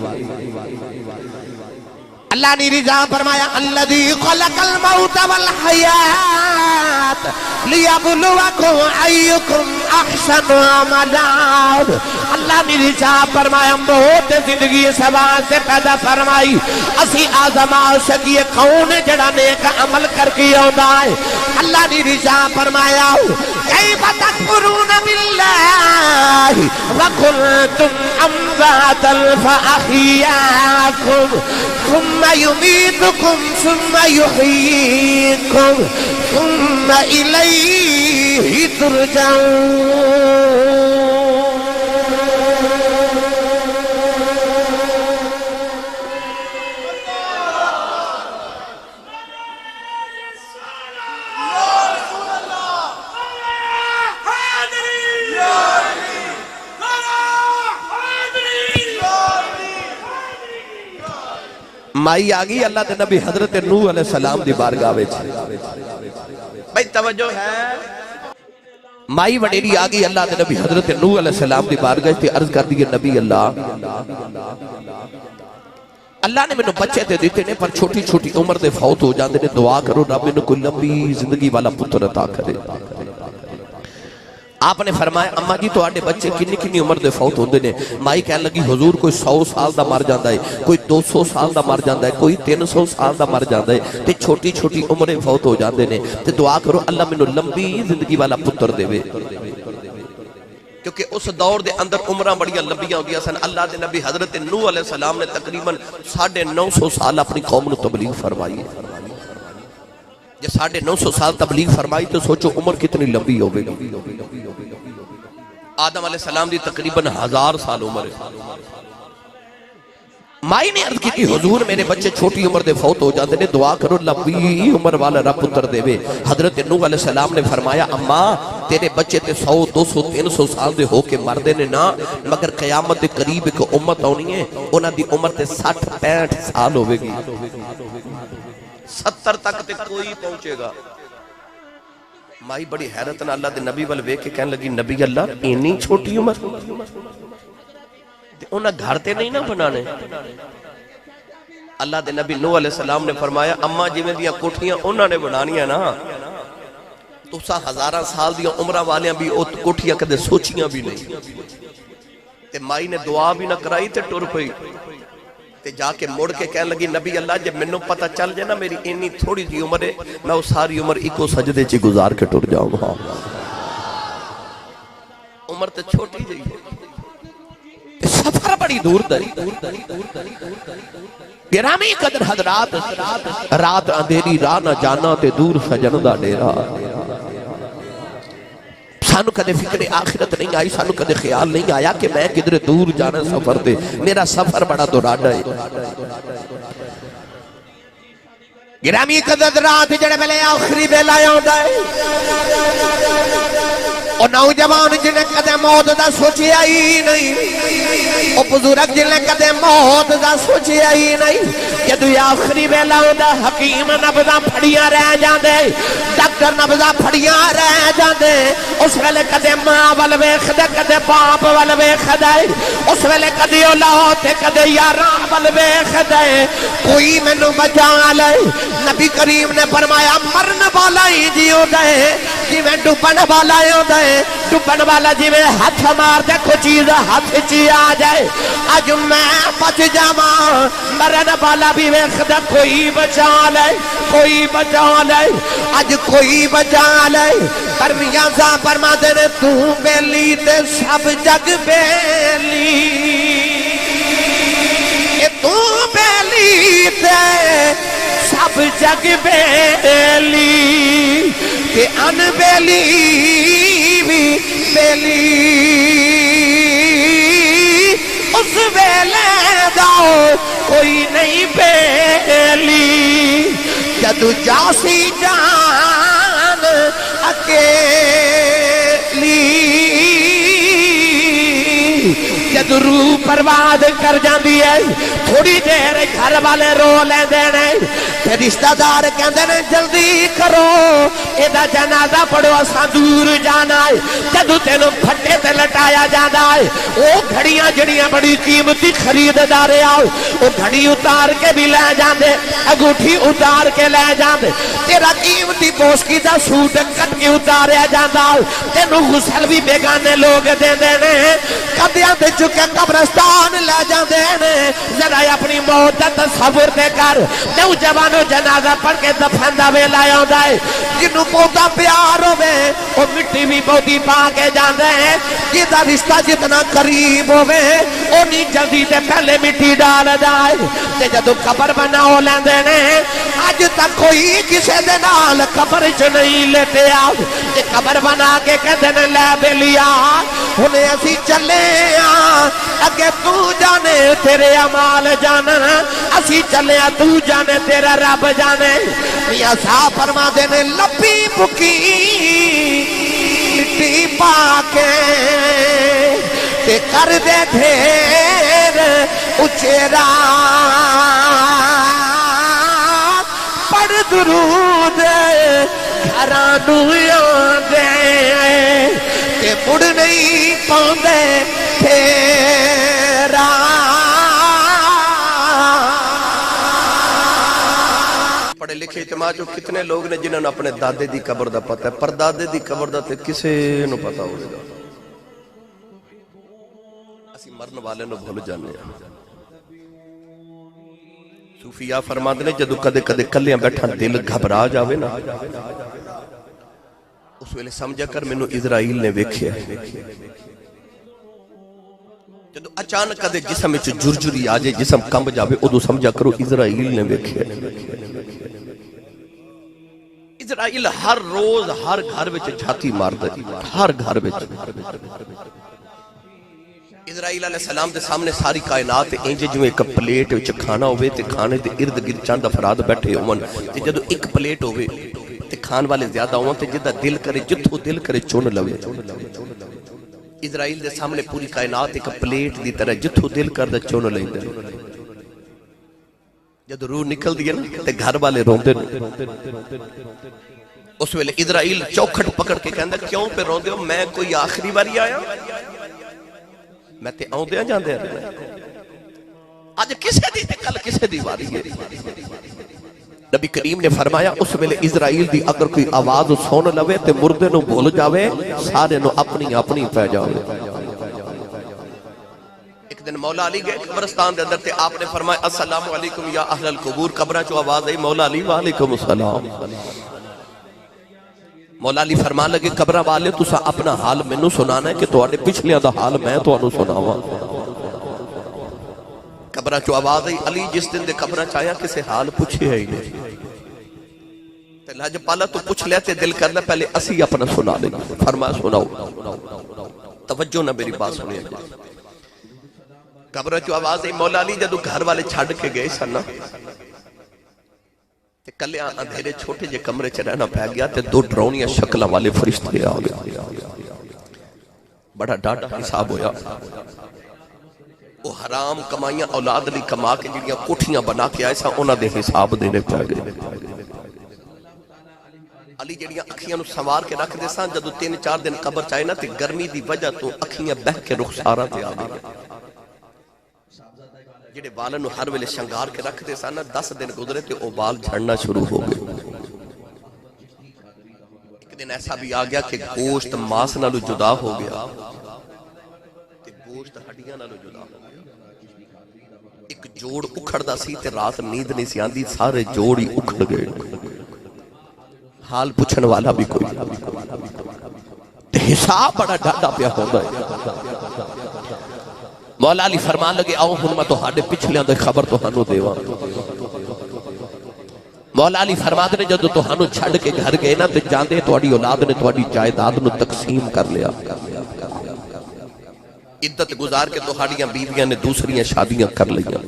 اللہ نے رضا فرمایا الذی خلق الموت والحیات لیبلوکم ایکم احسن عملا. اللہ نے رضا فرمایا موت زندگی سوا سے پیدا فرمائی اسی آزما سکیے کون جڑا نیک عمل کر کے آندا ہے. اللہ نے رضا فرمایا کیف تکفرون باللہ وکنتم امواتا فاحیاکم ثم يميتكم ثم يحييكم ثم إليه ترجعون. مائی آگئی اللہ دے نبی حضرت نوح علیہ السلام دی بارگاہ وچ. بھائی توجہ ہے. مائی وڈیری آگئی اللہ دے نبی حضرت نوح علیہ السلام دی بارگاہ تے عرض کر دی نبی اللہ نے میں بچے تے دیتے نے پر چھوٹی چھوٹی عمر دے فوت ہو جاندے نے. دعا کرو رب میں کوئی لمبی زندگی والا پتر عطا کرے. آپ نے فرمایا اما جی تو آڈے بچے کنی کنی عمر دے فوت ہوندے نے. مائی کہنے لگی حضور کوئی 100 سال دا مر جاندہ ہے, کوئی 200 سال دا مر جاندہ ہے, کوئی 300 سال دا مر جاندہ ہے, تے چھوٹی چھوٹی عمریں فوت ہو جاندے نے. تے دعا کرو اللہ میں لمبی زندگی والا پتر دے وے. کیونکہ اس دور دے اندر عمرہ بڑیاں لمبیاں ہو گیا سن. اللہ دے نبی حضرت نوح علیہ السلام نے تقریباً 950 سال اپنی قوم نے تبلیغ فرمائی ہے. جب 950 سال تبلیغ فرمائی تو سوچو عمر کتنی لمبی ہو گئی. آدم علیہ السلام دی تقریباً 1000 سال عمر ہے. مائی نے عرض کی تھی حضور میرے بچے چھوٹی عمر دے فوت ہو جاتے نے, دعا کرو لمبی عمر والا رب پتر دے وے. حضرت نوح علیہ السلام نے فرمایا اماں تیرے بچے تے 100 200 300 سال دے ہو کے مردے نے نا, مگر قیامت دے قریب ایک امت ہونی ہے انہاں دی عمر تے 60 65 سال ہوے گی. 70 تک تے کوئی پہنچے گا. مائی بڑی حیرت نہ اللہ دے نبی وال ویکھ کے کہنے لگی نبی اللہ اینی چھوٹی عمر تے انہاں گھر تے نہیں نہ بنانے. اللہ دے نبی نوح علیہ السلام نے فرمایا اماں جویں دیاں کوٹھیاں انہاں نے بنانیاں نا, تساں ہزاراں سال دیاں عمراں والیاں بھی او کوٹھیاں کدے سوچیاں بھی نہیں. تے مائی نے دعا بھی نہ کرائی تے ٹر پئی. تے جا کے مڑ کے کہنے لگی نبی اللہ جب منوں پتہ چل جائے نا میری اتنی تھوڑی جی عمر ہے میں وہ ساری عمر ایکو سجدے چ گزار کے ٹر جاؤں گا. عمر تے چھوٹی جی ہے, سفر بڑی دور دری. گرامی قدر حضرات رات اندھیری راہ نہ جانا تے دور سجن دا ڈیرا. سانو کدے فکر آخرت نہیں آئی, سانو کدے خیال نہیں آیا کہ میں کدھر دور جانا سفر دے. میرا سفر بڑا دوراڈا ہے. گرامی قدر رات جڑے ملے آخری بیلا آندا ہے او نوجوان جنہیں کدے موت دا سوچیا ہی نہیں, او بزرگ جنہیں کدے موت دا سوچیا ہی نہیں. جدو آخری بیلا آندا حکیم نبضاں پھڑیاں رہ جاندے, ڈاکٹر نبضاں پھڑیاں رہ جاندے. اس ویلے کدے ماں ول ویکھدا کدے باپ ول ویکھدا, اس ویلے کدے اولاد تے کدے یاراں ول ویکھدا. کوئی مینوں بچا لے. نبی کریم نے فرمایا مرن والا ہی جیو دے جی میں ڈوبن والا ہوں دے. ڈوبن والا جی میں ہاتھ مار دے کوئی چیز ہاتھ چی آ جائے. اج میں بچ جاواں, مرن والا بھی ویکھدا کوئی بچا لے کوئی بچا لے. اج کوئی بچا لے. کرمیاں سا فرماندے نے تو بیلی تے سب جگ بیلی, تو بیلی تے سب جگ بیلی, کہ ان بیلی بھی بیلی. اس ویلے دا کوئی نہیں بیلی. جدو جاسی جان اکیلی جدو روح پرواد کر جاندی ہے تھوڑی دیر گھر والے رو لیندے نے تے رشتہ دار کہندے نے جلدی کرو ایدا جنازہ پڑھو اساں دور جانا ہے جدو تینوں پھٹے تے لٹایا جانا ہے او گھڑیاں جڑیاں بڑی قیمتی خریددار آؤ او گھڑی اتار کے بھی لے جاندے انگوٹھی اتار کے لے جاندے تیرا قیمتی پوسکی دا سوٹ کٹ کے اتاریا جاندا تینوں غسل بھی بیگانے لوگ دے دینے کدیاں تے چکے قبرستان لے جاندے نے ذرا اپنی موت دا تصور دے کر نوجوانو جنازہ پڑھ کے دفن دا ویلا آوندا ہے جنوں بہتا پیار ہوے او مٹی بھی بہتی پا کے جاندے ہیں جدا رشتہ جتنا قریب ہوے اونی جلدی تے پہلے مٹی ڈال جائے تے جدوں قبر بناؤ لیندے نے اج تک کوئی کسے دے نال قبر چ نہیں لیٹیا تے قبر بنا کے کہندے نے لے بیلیا ہن اسی چلے اگے تو جانے تیرے اعمال جانن اسی چلے تو جانے تیرا رب جانے میاں صاحب فرما دے نے لپی بکی مٹی پا کے تے کر دے ڈھیر اچیرا پڑھ درود گھرانو آندے تے مڑ نہیں پاندے تیرا پڑھے لکھے اجتماع جو کتنے لوگ نے جنہوں نے اپنے دادے دی قبر دا پتہ ہے پر دادے دی قبر دا تے کسے نو پتہ ہوئے گا اسی مرن والے نو بھول جانے ہیں صوفیاء فرماتے نے جدو کدے کدے کلیاں بیٹھا دل گھبرا جاوے نا اس ویلے سمجھا کر میں نو اسرائیل نے ویکھیا جدو اچانک کدے جسم وچ جرجری آ جائے جسم کمب جاوے ادو سمجھا کرو اسرائیل نے ویکھیا اسرائیل ہر روز ہر گھر وچ جھاتی ماردا ہر گھر وچ اسرائیل علیہ السلام دے سامنے ساری کائنات انج جو ایک پلیٹ وچ کھانا ہوئے تے کھانے دے ارد گرد چند افراد بیٹھے ہون تے جدو ایک پلیٹ ہوئے تے کھان والے زیادہ ہون تے جدا دل کرے جتھو دل کرے چن لوے اسرائیل دے سامنے پوری کائنات ایک پلیٹ دی طرح جتھو دل کردے چن لیندے جدو روح نکل دی نا تے گھر والے روندے اس ویلے اسرائیل چوکھٹ پکڑ کے کہندا کیوں پہ روندے ہو میں کوئی آخری باری آیا میں تے آؤندے جاندے رہنا اج کسے دی تے کل کسے دی واری ہے نبی کریم نے فرمایا اس ویلے اسرائیل دی اگر کوئی آواز سن لوے تے مردے نو بھول جاوے سارے نو اپنی اپنی پہ جاوے ایک دن مولا علی گئے قبرستان دے اندر تے آپ نے فرمایا السلام علیکم یا اہل القبور قبرہ چو آواز آئی مولا علی وعلیکم السلام مولا علی فرمان لگے قبرہ والے تسا اپنا حال میں نو سنانا ہے کہ تواڈے پچھلیاں دا حال میں تو انو سناواں قبرہ چو آواز آئی علی جس دن دے قبرہ چاہیا کسے حال پوچھے ہی نہیں تے لاج پالا تو پوچھ لیتے دل کرنا پہلے اسی اپنا سنا لیں فرمایا سناؤ توجہ نہ میری بات سنیے قبرہ چو آواز آئی مولا علی جدو گھر والے چھاڑ کے گئے سنا تے کلے اندھیرے چھوٹے جے کمرے چ رہنا پہ گیا تے دو ڈرونیاں شکلاں والے فرشتے آ گئے بڑا ڈاٹا حساب ہویا وہ حرام کمائیاں اولاد لی کما کے جڑیاں کوٹھیاں بنا کے آئے سا انہاں دے حساب دینے پہ گئے علی جڑیاں اکھیاں نو سنوار کے رکھ دے سان جدو 3-4 دن قبر چاہے نا تے گرمی دی وجہ تو اکھیاں بہ کے رخساراں تے آ گئے جڑے بالوں نو ہر ویلے شنگار کے رکھ دے سان 10 دن گزرے تے او بال جھڑنا شروع ہو گئے ایک دن ایسا بھی آ گیا کہ گوشت ماس نالو جدا ہو گیا تے گوشت ہڈیاں نالو جدا ہو گیا ایک جوڑ اکھڑدا سی تے رات نیند نہیں سی آندی سارے جوڑ ہی اکھڑ گئے حال پوچھن والا بھی کوئی تے حساب بڑا ڈاڈا پیا ہوندا ہے مولا علی فرمان لگے آؤ ہن میں تہاڈے پچھلیاں دی خبر تہانوں دیواں مولا علی فرماتے نے جدو تہانوں چھڑ کے گھر گئے نا تے جاندے تہاڈی اولاد نے تہاڈی جائیداد نو تقسیم کر لیا عدت گزار کے تہاڈیاں بیویاں نے دوسریاں شادیاں کر لیاں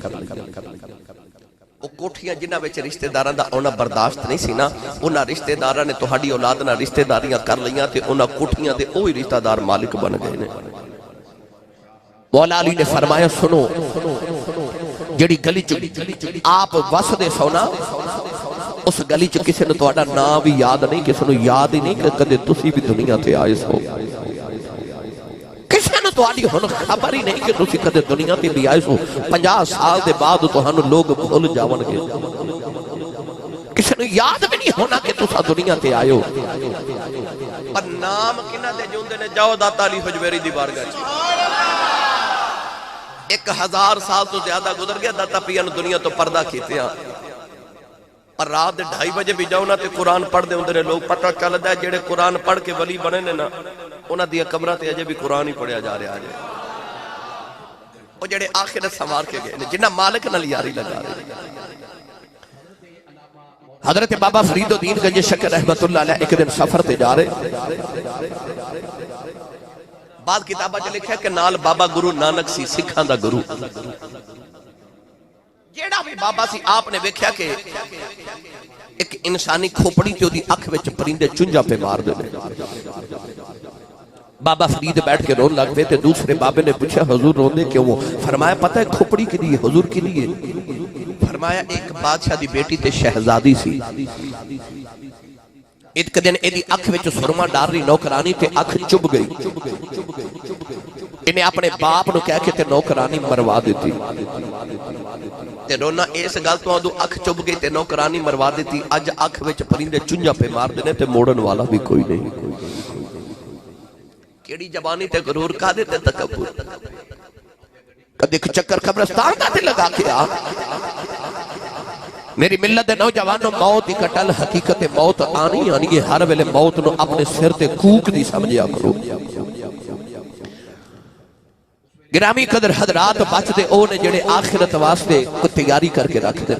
وہ کوٹھیاں جنہاں وچ رشتہ داراں دا اونا برداشت نہیں سی نا، انہاں رشتہ داراں نے تہاڈی اولاد نال رشتہ داریاں کر لیاں تے انہاں کوٹھیاں دے اوہی رشتہ دار مالک بن گئے نے۔ مولا علی نے فرمایا سنو، جڑی گلی چ آپ وسدے سونا اس گلی چ کسی نے تہاڈا نام بھی یاد نہیں، کسی نے یاد ہی نہیں کہ کدے تسی بھی دنیا تے آئے سو، کسی نے تہاڈی ہن خبر ہی نہیں کہ تسی کدے دنیا تے بھی آئے سو۔ 50 سال دے بعد تہانوں لوگ بھول جاون گے، کسی نے یاد بھی نہیں ہونا کہ تسا دنیا تے آئے ہو۔ پر نام کنہ دے جوندے نے، جاؤ داتا علی حجویری دی بارگاہ چ 1000 سال تو زیادہ گزر گیا، داتا پیا نے دنیا تو پردہ کیتے ہیں، اور رات 2:30 بجے بھی جاؤ نا تے قرآن پڑھ دے اندر لوگ پتہ چلدا ہے جڑے قرآن پڑھ کے ولی بنے نے نا انہاں دی قبراں تے اجے بھی قرآن ہی پڑھیا جا رہا ہے، او جڑے آخرت سنوار کے گئے نے، جنہاں مالک نال یاری لگا رہے ہیں۔ حضرت بابا فرید الدین گنج شکر رحمت اللہ علیہ ایک دن سفر تے جا رہے، بعد کتابہ چ لکھا ہے کہ نال بابا گرو نانک سی، سکھاں دا گرو، جیڑا بھی بابا سی آپ نے ویکھیا کہ ایک انسانی کھوپڑی تے دی اکھ وچ پرندے چنجا پہ مار دے، بابا فرید بیٹھ کے رون لگ پے تے دوسرے بابے نے پوچھا حضور روندے کیوں؟ فرمایا پتہ ہے کھوپڑی کی لیے حضور کی لیے؟ فرمایا ایک بادشاہ دی بیٹی تے شہزادی سی، ایک دن ایدی اکھ وچ سرما ڈال رہی نوکرانی تے اکھ چب گئی، انہیں اپنے باپ نو کہہ کے تے نوکرانی مروا دیتی، تے رونا اس گل تو آدھو اکھ چب گئی تے نوکرانی مروا دیتی، اج اکھ وچ پرندے چنجا پہ مار دینے تے موڑن والا بھی کوئی نہیں۔ کیڑی جبانی تے غرور کا دیتے تکبر، کدی چکر قبرستان دا تے لگا کے آ۔ میری ملت دے نوجوانوں، موت ہی کٹل حقیقت موت آنی آنی ہے، ہر ویلے موت نو اپنے سر تے کوک دی سمجھیا کرو۔ گرامی قدر حضرات بچ دے او نے جڑے آخرت واسطے کو تیاری کر کے رکھ دے،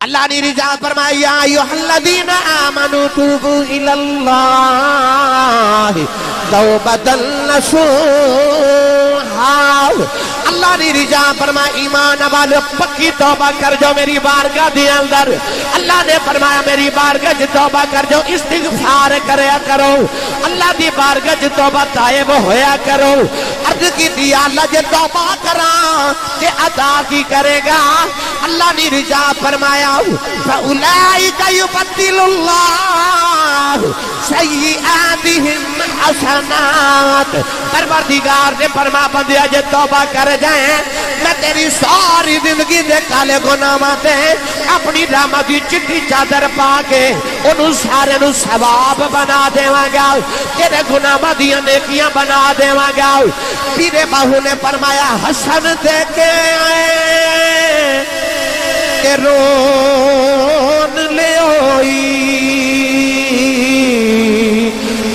اللہ نے رضا فرمایا یا ایھا الذین آمنوا توبوا الی اللہ توبۃ نصوحا، اللہ نے رضا فرمایا ایمان والے پکی توبہ کر جو میری بارگاہ دے اندر، اللہ نے فرمایا میری بارگاہ جو توبہ کر جو استغفار کریا کرو، اللہ دی بارگاہ جو توبہ تائب ہویا کرو۔ عرض کی دی اللہ جو توبہ کراں تے عطا کی کرے گا؟ اللہ نے رضا فرمایا فَأُولَئِكَ يُبَدِّلُ اللَّهُ سَيِّئَاتِهِمْ حَسَنَاتٍ، پروردگار نے فرما بندیا جے توبہ کر جائیں میں تیری ساری زندگی دے کالے گناہاں تے اپنی رحمت دی چٹی چادر پا کے انہوں سارے نو ثواب بنا دیواں گا، تیرے گناہاں دی نیکیاں بنا دیواں گا۔ پیر باہو نے فرمایا حسن دے کے کہ رون لے ہوئی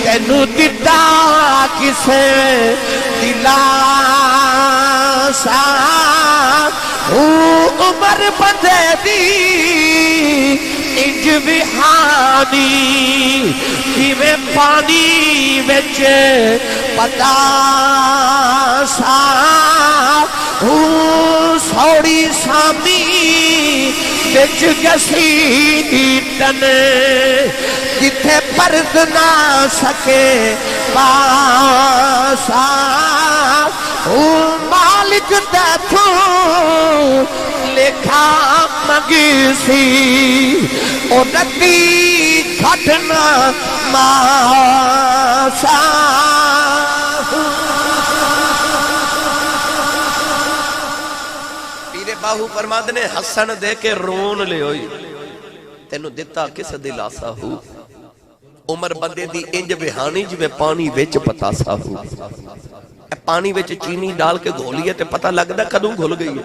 تینو دتا کسے دلاسا، عمر بندے دی انج وہانی کیویں پانی وچ پتاسا، سوڑی سامی بچ گسی ٹن جتھے پرد نہ سکے پاسا، مالک تیتھوں لکھا منگی سی او ندی گھٹنا ماسا۔ باہو فرماد نے حسن دے کے رون لے ہوئی تینو دیتا کس دلاسا ہو، عمر بندے دی انج بہانی جویں پانی وچ پتاسا ہو، پانی وچ چینی ڈال کے گھولی ہے تے پتہ لگدا کدوں گھل گئی ہے،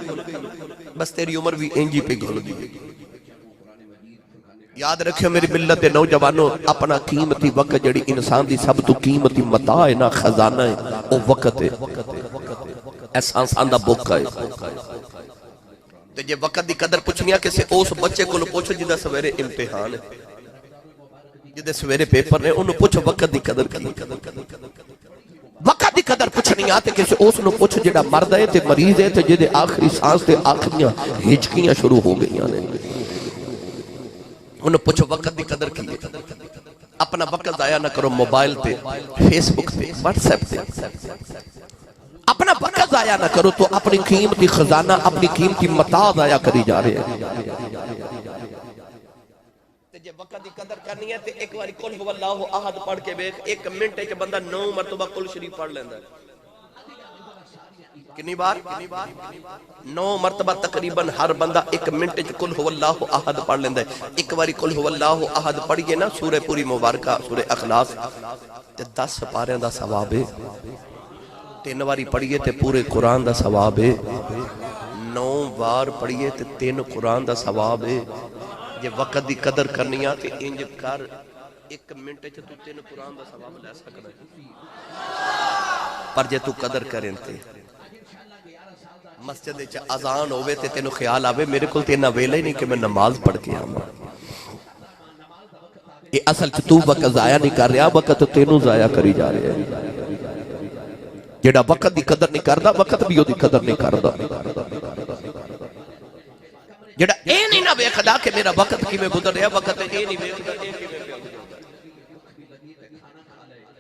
بس تیری عمر بھی انجی پہ گھل گئی۔ یاد رکھیں میری ملت دے نوجوانوں، اپنا قیمتی وقت جڑی انسان دی سب تو قیمتی متاع ہے نا، خزانہ ہے، او وقت ہے، احساس آندہ بوکا ہے۔ تو جے وقت دی قدر پوچھنیا کسی اس بچے کو پوچھو جدہ سویرے امتحان ہے، جدہ سویرے پیپر نے انہوں پوچھو وقت دی قدر کی۔ وقت دی قدر پوچھنی آتے کسی اس نو پوچھ جڑا مرد ہے تے مریض ہے تے جدے آخری سانس تے آخریاں ہچکیاں شروع ہو گئی نے انہوں پوچھو وقت دی قدر کی اپنا وقت ضائع نہ کرو موبائل تے فیس بک تے واٹس ایپ تے اپنا وقت ضائع نہ کرو تو اپنی قیمتی خزانہ اپنی قیمتی متاع ضائع کری جا رہے ہیں جے وقت دی قدر کرنی ہے تے ایک باری قل هو اللہ احد پڑھ کے دیکھ ایک منٹ وچ بندہ 9 مرتبہ قل شریف پڑھ لیندا ہے کتنی بار 9 مرتبہ تقریباً ہر بندہ ایک منٹ وچ قل هو اللہ احد پڑھ لیندا ہے ایک باری قل هو اللہ احد پڑھیے نا سورہ پوری مبارکہ سورہ اخلاص تے 10 پاریاں دا ثواب ہے 3 باری پڑھیے تے پورے قرآن دا ثواب ہے 9 بار پڑھیے تے 3 قرآن دا ثواب ہے جے وقت دی قدر کرنی آتے انج کر ایک منٹ چھے تو 3 قرآن دا ثواب لے سکنا ہے پر جے تو قدر کریں تے مسجد چھے اذان ہوئے تے تینو خیال آوے میرے کل تینا ویلہ ہی نہیں کہ میں نماز پڑھ کے آما یہ اصل چھے تو وقت ضائع نہیں کر رہا وقت تو تینو ضائع کری جا رہے ہیں جیڑا وقت دی قدر نہیں کردا وقت بھی ہو دی قدر نہیں کردا جڑا اے نہیں نہ ویکھدا کہ میرا وقت کیویں گزر رہا وقت اے نہیں ویکھدا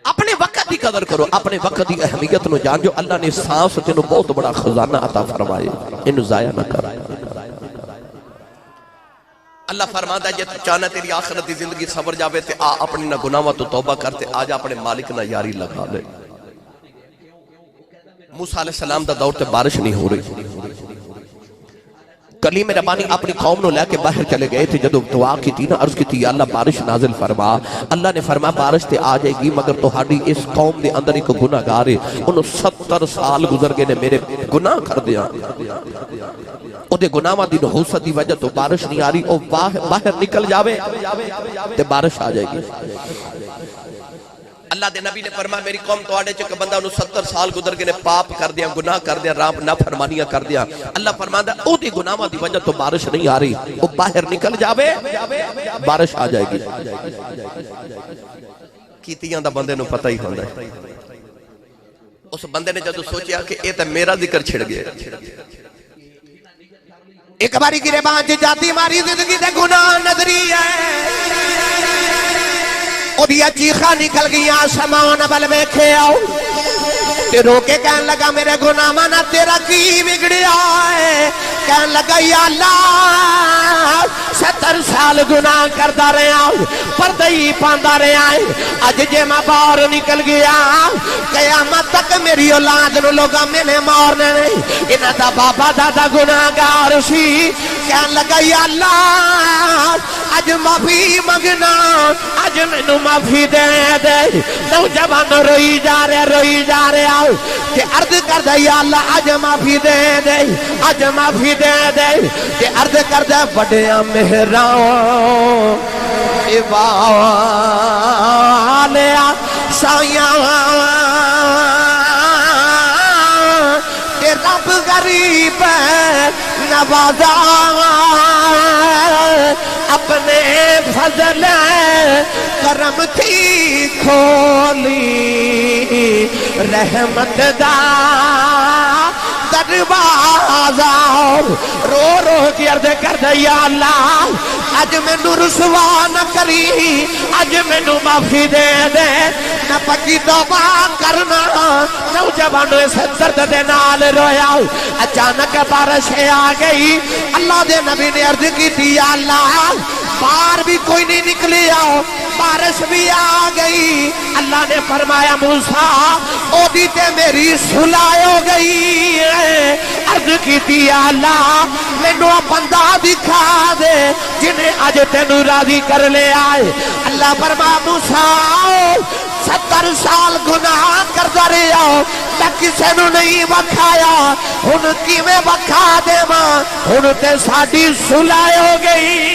اپنے وقت دی قدر کرو اپنے وقت دی اہمیت نو جان جو اللہ نے سانس تینوں بہت بڑا خزانہ عطا فرمائے انہوں ضائع نہ کر اللہ فرماتا ہے جے تو چاہنا تیری آخرت دی زندگی سفر جاوے تے آ اپنی نہ گناہوں تو توبہ کرتے آج اپنے مالک نہ یاری لگا لے موسیٰ علیہ السلام دا دور تے بارش نہیں ہو رہی کلیم ربانی اپنی قوم نو لے کے باہر چلے گئے تھے جدو دعا کی تھی نا عرض کی تھی یا اللہ بارش نازل فرما اللہ نے فرما بارش تے آ جائے گی مگر تو ہاڑی اس قوم دے اندر ایک گناہ گارے انہوں 70 سال گزر گئے نے میرے گناہ کر دیا او دے گناہ دی نحوست دی وجہ تو بارش نہیں آ رہی او باہر نکل جاوے تے بارش آ جائے گی اللہ دے نبی نے فرمایا میری قوم تو آڑے چکے بندہ انہوں 70 سال گزر گئے نے پاپ کر دیا گناہ کر دیا رام نہ فرمانیاں کر دیا اللہ فرماتا ہے او دی گناہ دی وجہ تو بارش نہیں آ رہی وہ باہر نکل جاوے بارش آ جائے گی کیتیاں دا بندے نو پتہ ہی ہوندہ ہے اس بندے نے جدو سوچیا کہ اے تے میرا ذکر چھڑ گیا ایک باری گرے بانچ جاتی ماری زندگی دے گناہ نظری ہے او دیا چیخا نکل گیا سمان بل میں کھے آؤ تے روکے کہن لگا میرے گناہ مانا تیرا کی بگڑیا ہے کہن لگا یا اللہ 70 سال گناہ کردہ رہے آؤ پردہی پاندہ رہے آئے آج جے میں باہر نکل گیا قیامت تک میری اولاد نو لوگا میں نے مارنے نہیں انہاں دا بابا دادا گناہ گار سی کہن لگا یا اللہ آج معافی مگنا آج میں نو معافی دے دے نوجوان روئی جا رہے آؤ کہ عرض کر دے یا اللہ آج معافی دے دے آج معافی دے دے کہ عرض کر دے بڑیاں مہراؤں والیا سایاں کہ رب غریب نوازا اپنے فضل کرم تھی کھولی رحمت دا دروازہ رو رو کی عرض کر دے یا اللہ آج میں نو رسوا نہ کری آج میں نو معافی دے دے نہ پکی توبہ کرنا نوجوانوں اس درد دے نال رویا اچانک بارش آ گئی اللہ دے نبی نے عرض کی تھی یا اللہ باہر بھی کوئی نہیں نکلے آؤ بارش بھی آ گئی اللہ نے فرمایا موسیٰ او دیتے میری سلائے ہو گئی ہے عرض کی تھی یا اللہ میں نو بندہ دکھا دے جنہیں آج تینو راضی کر لے آئے اللہ فرمایا موسیٰ 70 سال گناہ کردہ رہے آؤ میں کسے نو نہیں بکھایا ان کی میں بکھا دے ماں ان تے ساڑی سلائے ہو گئی